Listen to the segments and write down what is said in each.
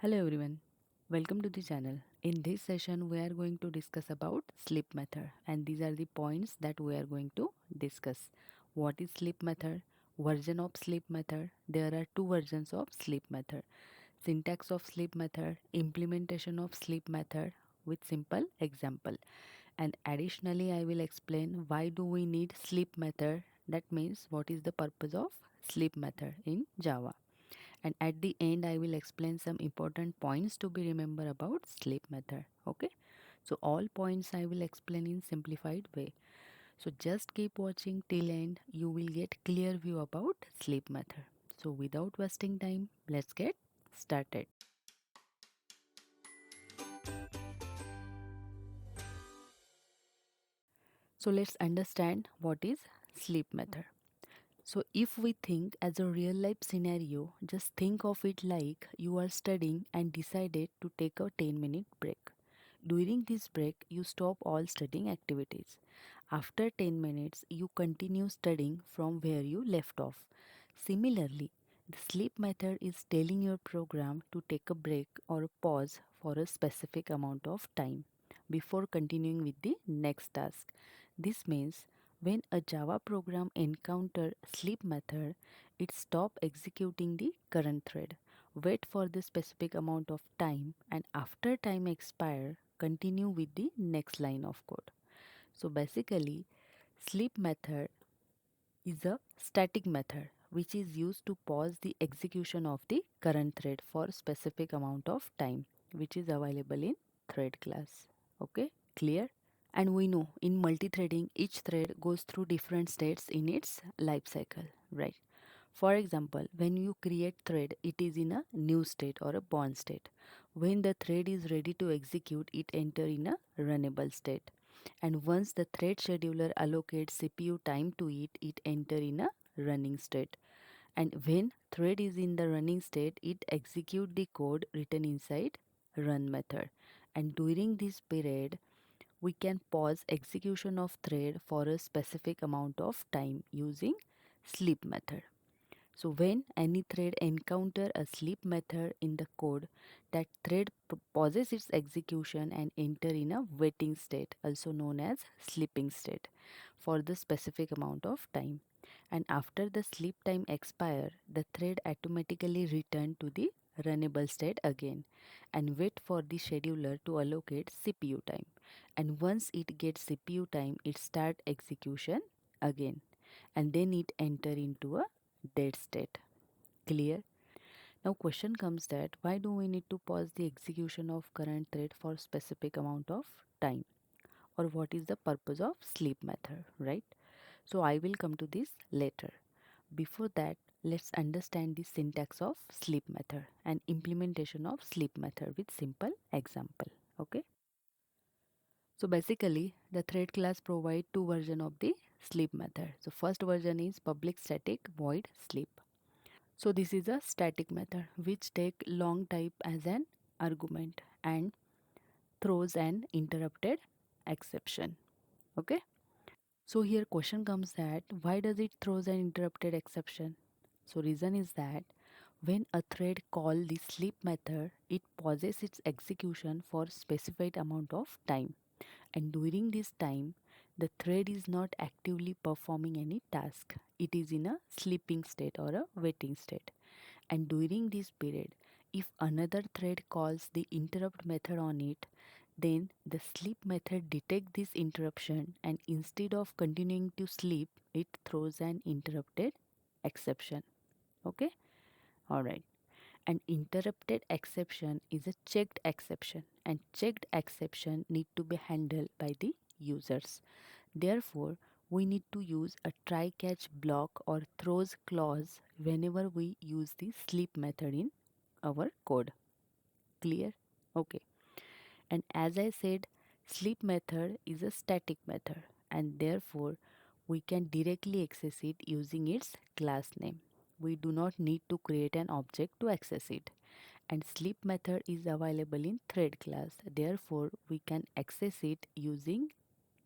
Hello everyone, welcome to the channel. In this session we are going to discuss about sleep method and these are the points that we are going to discuss. What is sleep method? Version of sleep method. There are two versions of sleep method. Syntax of sleep method, implementation of sleep method with simple example. And additionally I will explain why do we need sleep method, that means what is the purpose of sleep method in Java, and at the end I will explain some important points to be remember about sleep method. Okay, so all points I will explain in simplified way, so just keep watching till end, you will get clear view about sleep method. So without wasting time, let's get started. So let's understand what is sleep method. So if we think as a real life scenario, just think of it like you are studying and decided to take a 10-minute break. During this break, you stop all studying activities. After 10 minutes, you continue studying from where you left off. Similarly, the sleep method is telling your program to take a break or a pause for a specific amount of time before continuing with the next task. This means when a Java program encounters sleep method, it stop executing the current thread, wait for the specific amount of time, and after time expire, continue with the next line of code. So basically, sleep method is a static method which is used to pause the execution of the current thread for specific amount of time, which is available in thread class. Okay, clear? And we know in multi-threading, each thread goes through different states in its life cycle, right? For example, when you create thread, it is in a new state or a born state. When the thread is ready to execute, it enter in a runnable state. And once the thread scheduler allocates CPU time to it, it enter in a running state. And when thread is in the running state, it execute the code written inside run method. And during this period, we can pause execution of thread for a specific amount of time using sleep method. So when any thread encounter a sleep method in the code, that thread pauses its execution and enter in a waiting state, also known as sleeping state, for the specific amount of time. And after the sleep time expire, the thread automatically return to the runnable state again and wait for the scheduler to allocate CPU time. And once it gets CPU time, it start execution again and then it enter into a dead state. Clear? Now question comes that why do we need to pause the execution of current thread for specific amount of time, or what is the purpose of sleep method, right? So I will come to this later. Before that, let's understand the syntax of sleep method and implementation of sleep method with simple example. Okay, so basically the thread class provide two version of the sleep method. So first version is public static void sleep. So this is a static method which take long type as an argument and throws an interrupted exception. Okay. So here question comes that why does it throws an interrupted exception? So reason is that when a thread call the sleep method, it pauses its execution for specified amount of time, and during this time the thread is not actively performing any task. It is in a sleeping state or a waiting state. And during this period, if another thread calls the interrupt method on it, then the sleep method detects this interruption and instead of continuing to sleep, it throws an interrupted exception. Okay? Alright. An interrupted exception is a checked exception and checked exception need to be handled by the users. Therefore, we need to use a try catch block or throws clause whenever we use the sleep method in our code. Clear? Okay. And as I said, sleep method is a static method and therefore we can directly access it using its class name. We do not need to create an object to access it. And sleep method is available in thread class. Therefore, we can access it using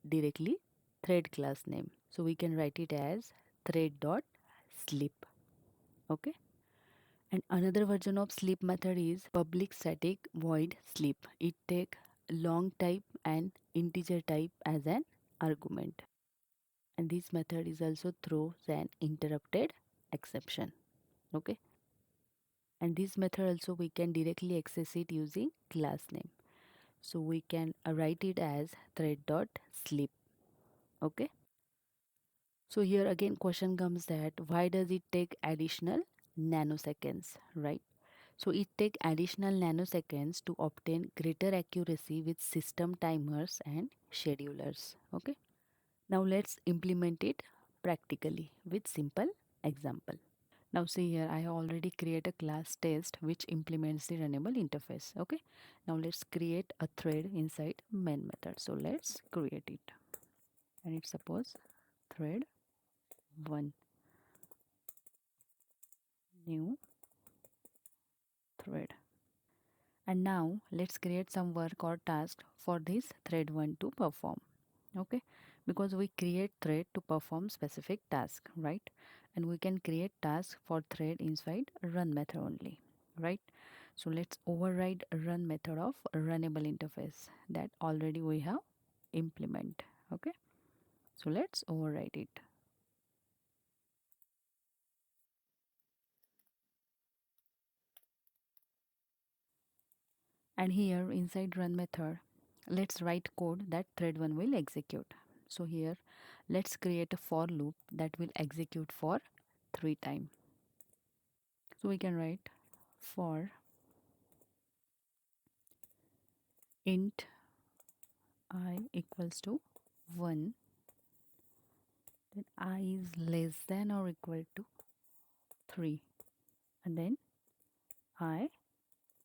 directly thread class name. So we can write it as thread dot sleep. Okay. And another version of sleep method is public static void sleep. It take long type and integer type as an argument. And this method is also throws an interrupted exception. Okay. And this method also we can directly access it using class name. So we can write it as thread dot sleep. Okay. So here again question comes that why does it take additional nanoseconds, right? So it take additional nanoseconds to obtain greater accuracy with system timers and schedulers. Okay. Now let's implement it practically with simple example. Now see here I have already created a class test which implements the runnable interface. Okay. Now let's create a thread inside main method. So let's create it. And it's suppose thread 1 new thread. And now let's create some work or task for this thread 1 to perform. Okay, because we create thread to perform specific task, right? And we can create task for thread inside run method only, right? So let's override run method of runnable interface that already we have implement. Okay, so let's override it. And here inside run method, let's write code that thread 1 will execute. So here let's create a for loop that will execute for 3 times. So we can write for int I equals to 1, then I is less than or equal to 3, and then I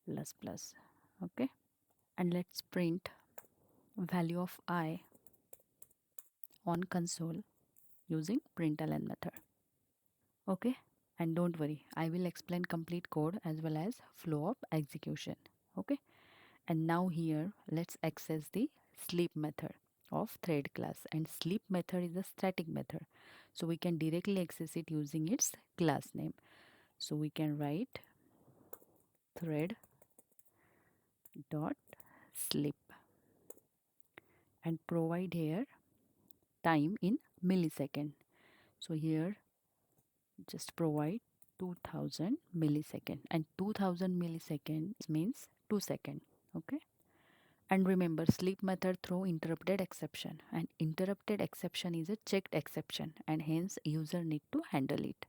plus plus. Okay, and let's print value of I on console using println method. Okay, and don't worry, I will explain complete code as well as flow of execution. Okay, and now here let's access the sleep method of thread class, and sleep method is a static method, so we can directly access it using its class name. So we can write thread dot sleep and provide here time in millisecond. So here just provide 2000 millisecond, and 2000 milliseconds means 2 second. Okay, and remember sleep method throw interrupted exception, and interrupted exception is a checked exception and hence user need to handle it.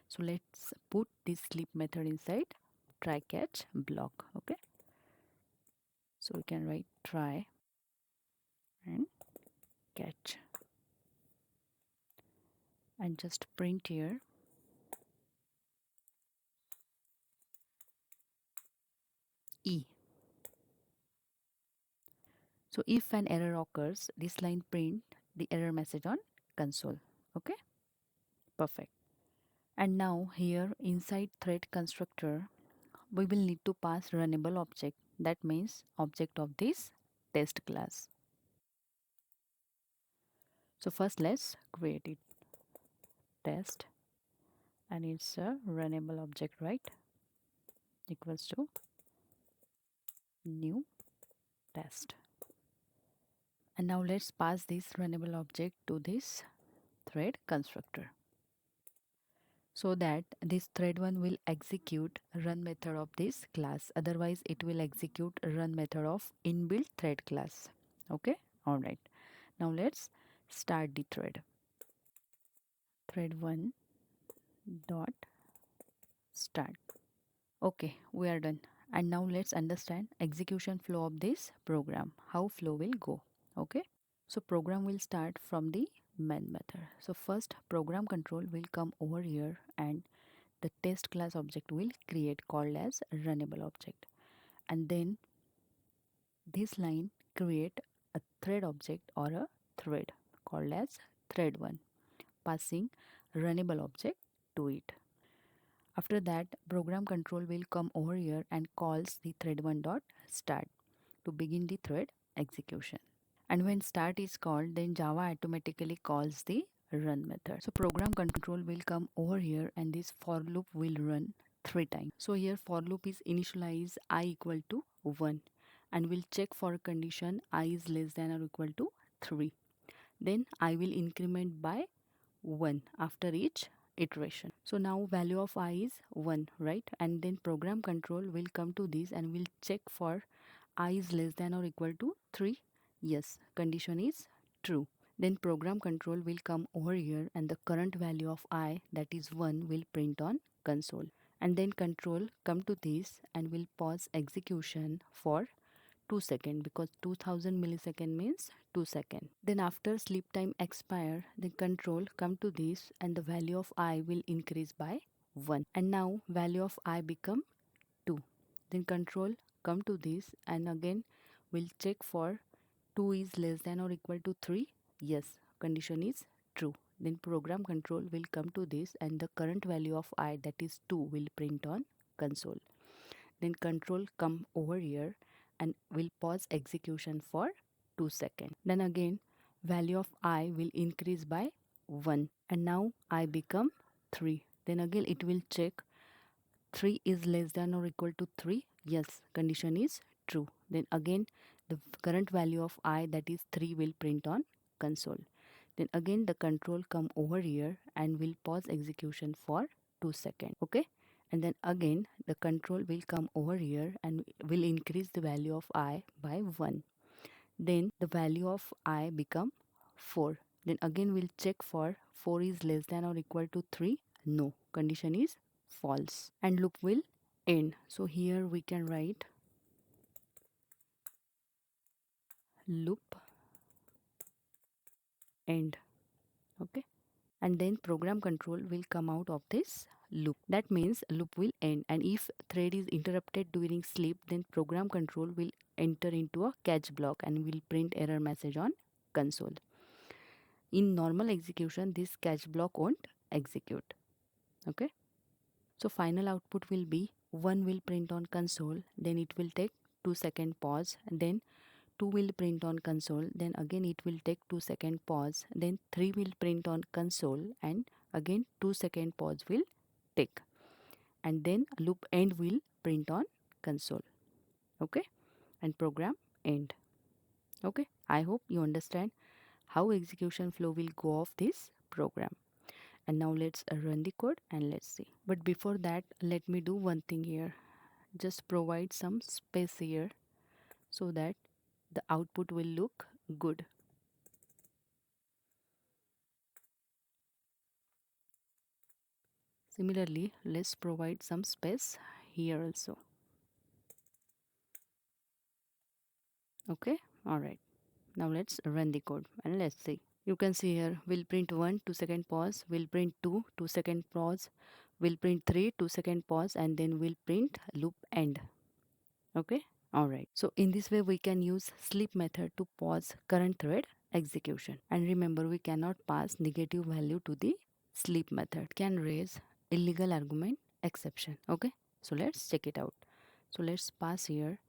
So let's put this sleep method inside try catch block. Okay, so we can write try and catch and just print here E. So if an error occurs, this line print the error message on console. Okay, perfect. And now here inside thread constructor, we will need to pass runnable object. That means object of this test class. So first let's create it. Test, and it's a runnable object, right? Equals to new test. And now let's pass this runnable object to this thread constructor, so that this thread 1 will execute run method of this class, otherwise it will execute run method of inbuilt thread class. Okay, all right, now let's start the thread 1 dot start. Okay, we are done. And now let's understand execution flow of this program, how flow will go. Okay, so program will start from the main method. So first program control will come over here, and the test class object will create called as runnable object, and then this line create a thread object or a thread called as thread 1, passing runnable object to it. After that program control will come over here and calls the thread 1 dot start to begin the thread execution. And when start is called, then Java automatically calls the run method. So program control will come over here and this for loop will run 3 times. So here for loop is initialize I equal to 1 and we'll check for condition I is less than or equal to 3. Then I will increment by 1 after each iteration. So now value of I is 1, right? And then program control will come to this and will check for I is less than or equal to 3. Yes, condition is true. Then program control will come over here and the current value of I, that is 1, will print on console. And then control come to this and will pause execution for 2 second because 2000 millisecond means 2 second. Then after sleep time expire, the control come to this and the value of I will increase by 1. And now value of I become 2. Then control come to this and again we'll check for 2 is less than or equal to 3. Yes, condition is true. Then program control will come to this and the current value of I, that is 2, will print on console. Then control come over here and will pause execution for 2 seconds. Then again value of I will increase by 1 and now I become 3. Then again it will check 3 is less than or equal to 3. Yes, condition is true. Then again the current value of I, that is 3, will print on console. Then again the control come over here and will pause execution for 2 seconds. Okay, and then again the control will come over here and will increase the value of I by 1. Then the value of I become 4. Then again we'll check for 4 is less than or equal to 3. No, condition is false and loop will end. So here we can write loop end. Okay, and then program control will come out of this loop. That means loop will end, and if thread is interrupted during sleep, then program control will enter into a catch block and will print error message on console. In normal execution, this catch block won't execute. Okay, so final output will be 1 will print on console, then it will take 2-second pause, and then 2 will print on console, then again it will take 2-second pause, then 3 will print on console and again 2-second pause will take, and then loop end will print on console. Okay, and program end. Okay, I hope you understand how execution flow will go of this program. And now let's run the code and let's see. But before that, let me do one thing here. Just provide some space here so that the output will look good. Similarly, let's provide some space here also. Okay, alright. Now let's run the code and let's see. You can see here, we'll print 1, 2-second pause, we'll print 2, 2-second pause, we'll print 3, 2-second pause, and then we'll print loop end. Okay, alright. So in this way, we can use sleep method to pause current thread execution. And remember, we cannot pass negative value to the sleep method. Can raise illegal argument exception. Okay, so let's check it out. So let's pass here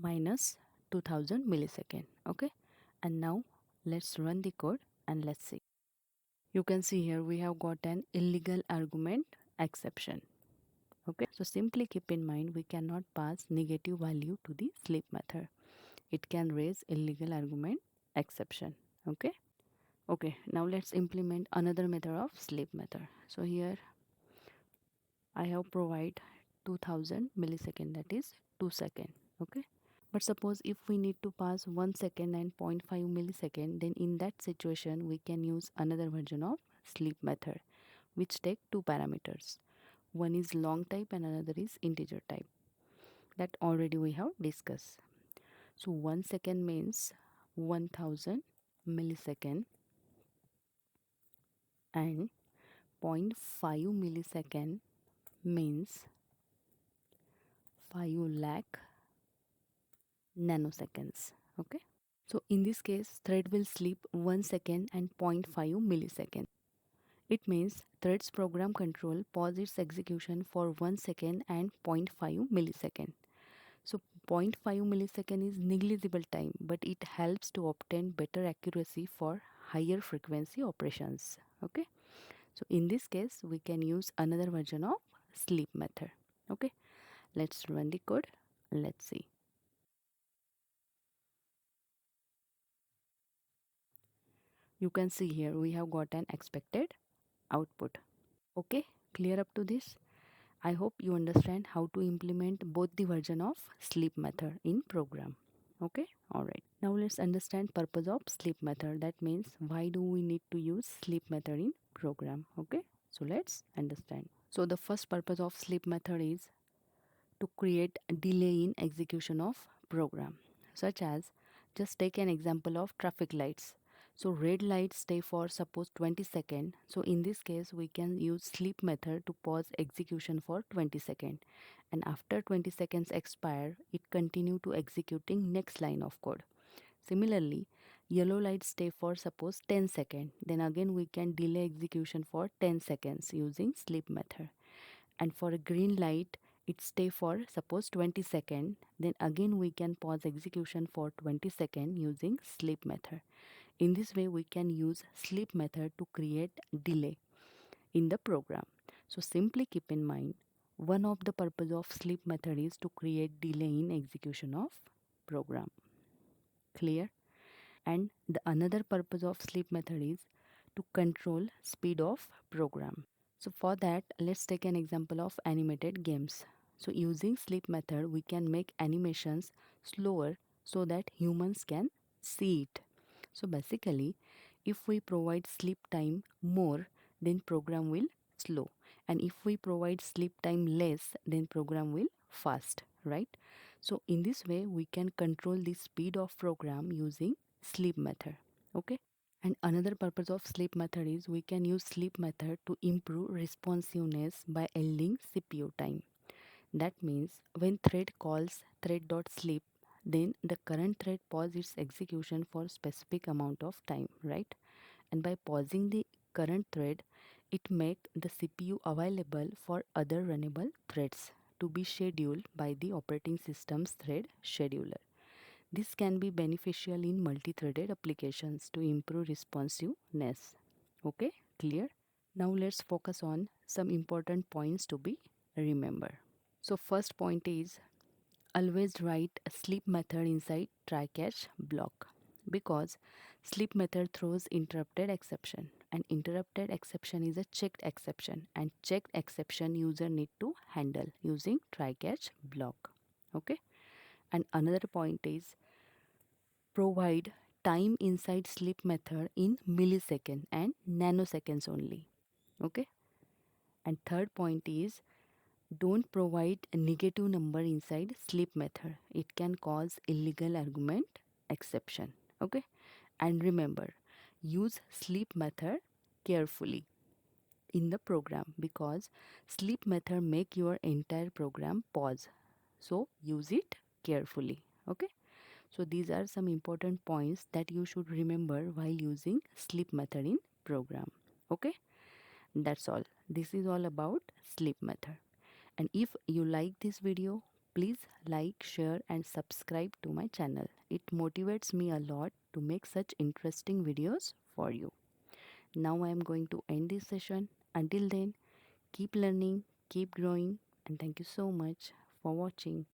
minus 2000 millisecond. Okay, and now let's run the code and let's see. You can see here we have got an illegal argument exception. Okay, so simply keep in mind we cannot pass negative value to the sleep method. It can raise illegal argument exception. Okay, okay, now let's implement another method of sleep method. So here I have provide 2000 millisecond, that is 2 second. Okay, but suppose if we need to pass 1 second and zero point 0.5 millisecond, then in that situation we can use another version of sleep method which take two parameters. One is long type and another is integer type. That already we have discussed. So 1 second means 1000 millisecond and zero point 0.5 millisecond means 5 lakh nanoseconds. Okay, so in this case thread will sleep 1 second and zero point 0.5 millisecond. It means thread's program control pause its execution for 1 second and zero point 0.5 millisecond. So 0.5 millisecond is negligible time, but it helps to obtain better accuracy for higher frequency operations. Okay, so in this case we can use another version of sleep method. Okay, let's run the code. Let's see. You can see here we have got an expected output. Okay, clear up to this? I hope you understand how to implement both the version of sleep method in program. Okay, all right. Now let's understand purpose of sleep method. That means why do we need to use sleep method in program? Okay, so let's understand. So the first purpose of sleep method is to create a delay in execution of program, such as, just take an example of traffic lights. So red lights stay for suppose 20 seconds. So in this case we can use sleep method to pause execution for 20 seconds, and after 20 seconds expire it continue to executing next line of code. Similarly, yellow lights stay for suppose 10 seconds, then again we can delay execution for 10 seconds using sleep method. And for a green light it stay for suppose 20 second, then again we can pause execution for 20 second using sleep method. In this way we can use sleep method to create delay in the program. So simply keep in mind, one of the purpose of sleep method is to create delay in execution of program. Clear? And the another purpose of sleep method is to control speed of program. So for that, let's take an example of animated games. So using sleep method, we can make animations slower so that humans can see it. So basically, if we provide sleep time more, then program will slow. And if we provide sleep time less, then program will fast, right? So in this way, we can control the speed of program using sleep method. Okay. And another purpose of sleep method is we can use sleep method to improve responsiveness by yielding CPU time. That means when thread calls thread.sleep, then the current thread pause its execution for specific amount of time, right? And by pausing the current thread, it make the CPU available for other runnable threads to be scheduled by the operating system's thread scheduler. This can be beneficial in multi-threaded applications to improve responsiveness. Okay, clear? Now let's focus on some important points to be remembered. So first point is always write a sleep method inside try catch block, because sleep method throws interrupted exception, and interrupted exception is a checked exception, and checked exception user need to handle using try catch block. Okay, and another point is provide time inside sleep method in millisecond and nanoseconds only. Okay, and third point is don't provide a negative number inside sleep method, it can cause illegal argument exception. Okay, and remember, use sleep method carefully in the program, because sleep method make your entire program pause, so use it carefully. Okay, so these are some important points that you should remember while using sleep method in program. Okay, that's all. This is all about sleep method. And if you like this video, please like, share and subscribe to my channel. It motivates me a lot to make such interesting videos for you. Now I am going to end this session. Until then, keep learning, keep growing, and thank you so much for watching.